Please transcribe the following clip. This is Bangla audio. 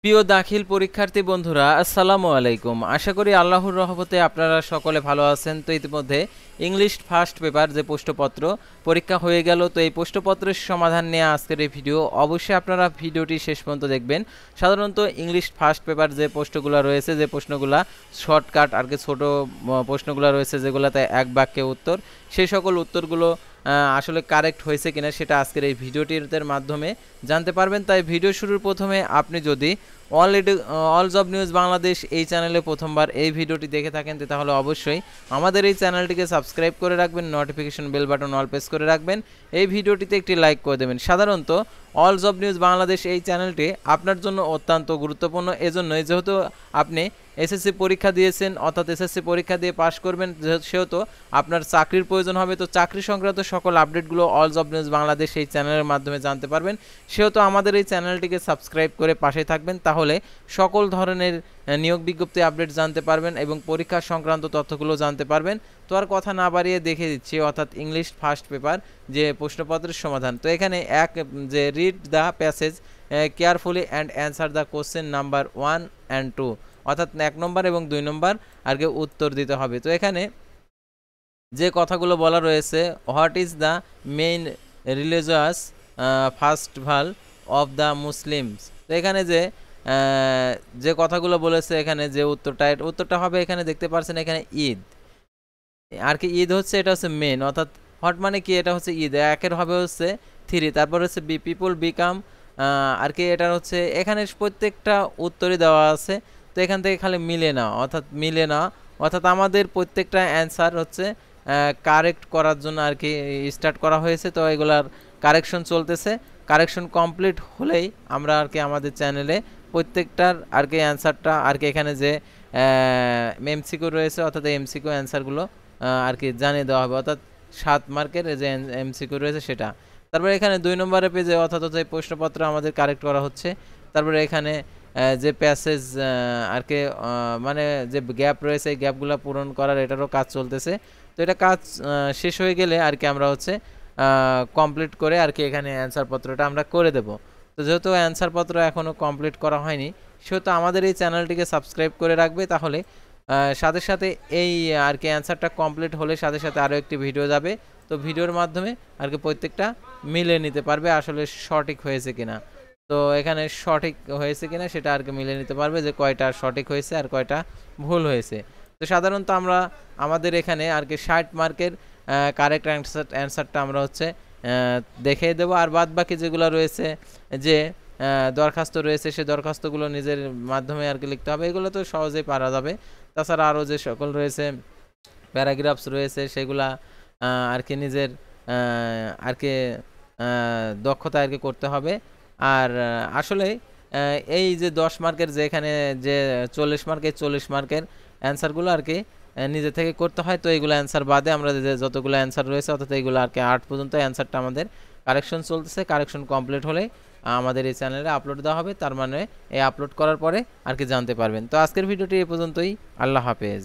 প্রিয় দাখিল পরীক্ষার্থী বন্ধুরা, আসসালামু আলাইকুম। আশা করি আল্লাহর রহমতে আপনারা সকলে ভালো আছেন। তো ইতিমধ্যে ইংলিশ ফার্স্ট পেপার যে প্রশ্নপত্র পরীক্ষা হয়ে গেল, তো এই প্রশ্নপত্রের সমাধান নিয়ে আজকের এই ভিডিও। অবশ্যই আপনারা ভিডিওটি শেষ পর্যন্ত দেখবেন। সাধারণত ইংলিশ ফার্স্ট পেপার যে প্রশ্নগুলো রয়েছে, যে প্রশ্নগুলো শর্টকাট আর কি ছোটো প্রশ্নগুলো রয়েছে, যেগুলোতে এক বাক্যে উত্তর, সেই সকল উত্তরগুলো আসলে কারেক্ট হয়েছে কিনা সেটা আজকের এই ভিডিওটির মাধ্যমে জানতে পারবেন। তাই ভিডিও শুরুর প্রথমে আপনি যদি অল জব নিউজ বাংলাদেশ এই চ্যানেলে প্রথমবার এই ভিডিওটি দেখে থাকেন, তাহলে অবশ্যই আমাদের এই চ্যানেলটিকে সাবস্ক্রাইব করে রাখবেন, নোটিফিকেশন বেল বাটন অল প্রেস করে রাখবেন, এই ভিডিওটিতে একটি লাইক করে দেবেন। সাধারণত অল জব নিউজ বাংলাদেশ এই চ্যানেলটি আপনার জন্য অত্যন্ত গুরুত্বপূর্ণ, এজন্যই যেহেতু আপনি এসএসসি পরীক্ষা দিয়েছেন, অর্থাৎ এসএসসি পরীক্ষা দিয়ে পাশ করবেন, সেহেতু আপনার চাকরির প্রয়োজন হবে। তো চাকরি সংক্রান্ত সকল আপডেটগুলো অল জব নিউজ বাংলাদেশ এই চ্যানেলের মাধ্যমে জানতে পারবেন। সেহেতু আমাদের এই চ্যানেলটিকে সাবস্ক্রাইব করে পাশে থাকবেন, তাহলে সকল ধরনের নিয়োগ বিজ্ঞপ্তি আপডেট জানতে পারবেন এবং পরীক্ষা সংক্রান্ত তথ্যগুলো জানতে পারবেন। তো আর কথা না বাড়িয়ে দেখে দিচ্ছি, অর্থাৎ ইংলিশ ফার্স্ট পেপার যে প্রশ্নপত্রের সমাধান। তো এখানে যে read the passage carefully and answer the question number 1 and 2, অর্থাৎ 1 নম্বর এবং 2 নম্বর আর কি উত্তর দিতে হবে। তো এখানে যে কথাগুলো বলা রয়েছে, what is the main religious festival of the Muslims. তো এখানে যে কথাগুলো বলেছে, এখানে যে উত্তরটা হবে, এখানে দেখতে পাচ্ছেন এখানে ঈদ আর কি। ঈদ হচ্ছে, এটা হচ্ছে মেন, অর্থাৎ হট মানে কি, এটা হচ্ছে ঈদ। একের হবে হচ্ছে 3, তারপর হচ্ছে পিপল বিকাম আর কি, এটা হচ্ছে এখানে প্রত্যেকটা উত্তরই দেওয়া আছে। তো এখান থেকে খালি মিলে না, অর্থাৎ আমাদের প্রত্যেকটা অ্যান্সার হচ্ছে কারেক্ট করার জন্য আর কি স্টার্ট করা হয়েছে। তো এগুলার কারেকশন চলতেছে, কারেকশন কমপ্লিট হলেই আমরা আর কি আমাদের চ্যানেলে প্রত্যেকটার আর কি অ্যান্সারটা আর কি এখানে যে এমসিকিউ রয়েছে, অর্থাৎ এমসিকিউ অ্যান্সারগুলো আর কি জানিয়ে দেওয়া হবে, অর্থাৎ 7 মার্কের যে এমসিকিউ রয়েছে সেটা। তারপরে এখানে 2 নম্বরের পেজে অর্থাৎ যে প্রশ্নপত্র আমাদের কারেক্ট করা হচ্ছে। তারপরে এখানে যে প্যাসেজ আর কি মানে যে গ্যাপ রয়েছে, এই গ্যাপগুলো পূরণ করার এটারও কাজ চলতেছে। তো এটা কাজ শেষ হয়ে গেলে আর কি আমরা হচ্ছে কমপ্লিট করে আর কি এখানে অ্যান্সারপত্রটা আমরা করে দেব। তো যেহেতু অ্যান্সারপত্র এখনও কমপ্লিট করা হয়নি, সেহেতু আমাদের এই চ্যানেলটিকে সাবস্ক্রাইব করে রাখবে, তাহলে সাথে সাথে এই আর কি অ্যান্সারটা কমপ্লিট হলে সাথে সাথে আরও একটি ভিডিও যাবে। তো ভিডিওর মাধ্যমে আর কি প্রত্যেকটা মিলে নিতে পারবে আসলে সঠিক হয়েছে কিনা। তো এখানে সঠিক হয়েছে কিনা সেটা আর কি মিলে নিতে পারবে, যে কয়টা সঠিক হয়েছে আর কয়টা ভুল হয়েছে। তো সাধারণত আমরা আমাদের এখানে আর কি 60 মার্কের কারেক্ট অ্যান্সারটা আমরা হচ্ছে দেখে দেবো। আর বাদ বাকি যেগুলো রয়েছে, যে দরখাস্ত রয়েছে, সেই দরখাস্তগুলো নিজের মাধ্যমে আর কি লিখতে হবে, এগুলো তো সহজেই পারা যাবে। তাছাড়া আরও যে সকল রয়েছে প্যারাগ্রাফস রয়েছে, সেগুলা আর কি নিজের আর কি দক্ষতা আর কি করতে হবে। আর আসলে এই যে 10 মার্কের যে এখানে যে 40 মার্কের 40 মার্কের অ্যান্সারগুলো আর কি নিজে থেকে করতে হয়। তো এইগুলো অ্যান্সার বাদে আমরা যে যতগুলো অ্যান্সার রয়েছে, অর্থাৎ এইগুলো আর কি 8 পর্যন্ত অ্যান্সারটা আমাদের কারেকশন চলতেছে। কারেকশন কমপ্লিট হলে আমাদের এই চ্যানেলে আপলোড দেওয়া হবে, তার মানে এই আপলোড করার পরে আর কি জানতে পারবেন। তো আজকের ভিডিওটি এই পর্যন্তই। আল্লাহ হাফেজ।